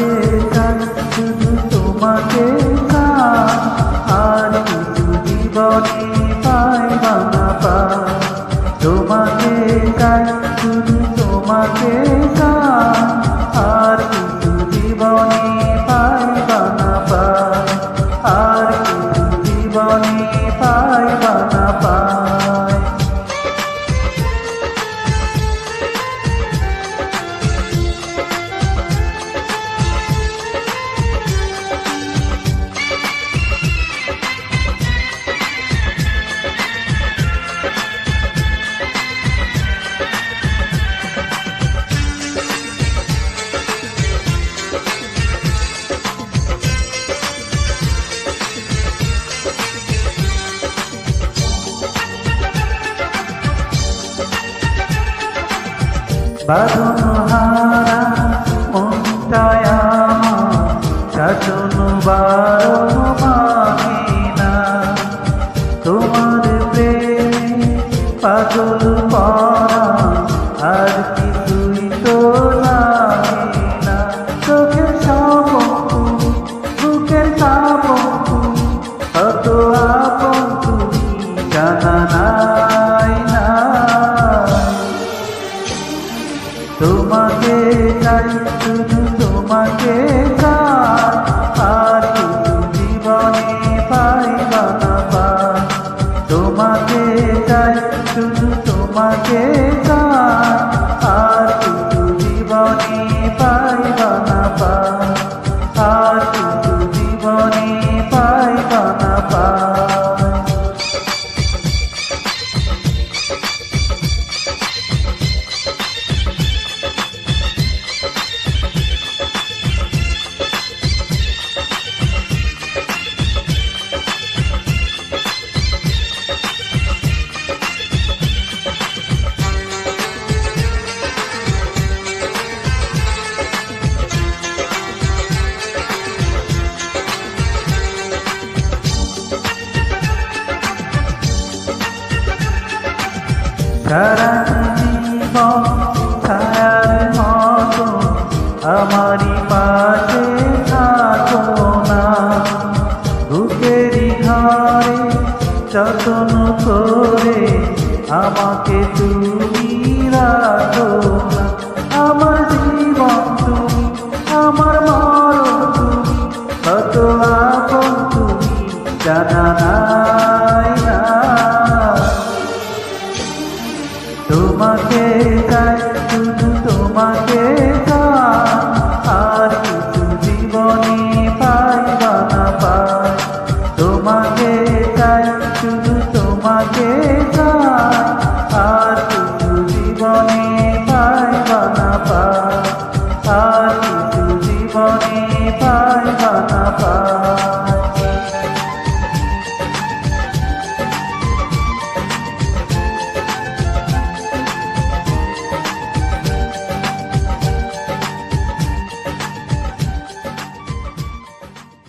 তোমাকে চাই, শুধু তোমাকে চাই, আর কিছু জীবনে পাইবা না পাই। তোমাকে চাই, শুধু তোমাকে চাই, আর কিছু জীবনে পাইবা না পাই, আর কিছু জীবনে পাইবা না পাই। বাঁধন হারা মনটায় আমার শাসন বারণ মানে না, তোমার প্রেমে পাগল পরা আর কিছুই তো লাগে না। চোখের স্বপন তুমি, বুকের কাঁপন তুমি, কত আপন তুমি জানা নাই না। তোমাকে চাই, শুধু তোমাকে চাই, আর কিছু জীবনে পাইবা না পাই। তোমাকে চাই, শুধু তোমাকে চাই, আর কিছু জীবনে পাইবা না পাই, আর কিছু জীবনে পাইবা না পাই। সারা জীবন ছায়ার মতো আমারই পাশে থাকো না, বুকেরই ঘরে যত্ন করে আমাকে তুমি রাখো না। আমার জীবন তুমি, আমার মরণ তুমি, কত আপন তুমি জানা নাই না। তোমাকে চাই, শুধু তোমাকে চাই, আর কিছু জীবনে পাইবা না পাই। তোমাকে চাই, শুধু তোমাকে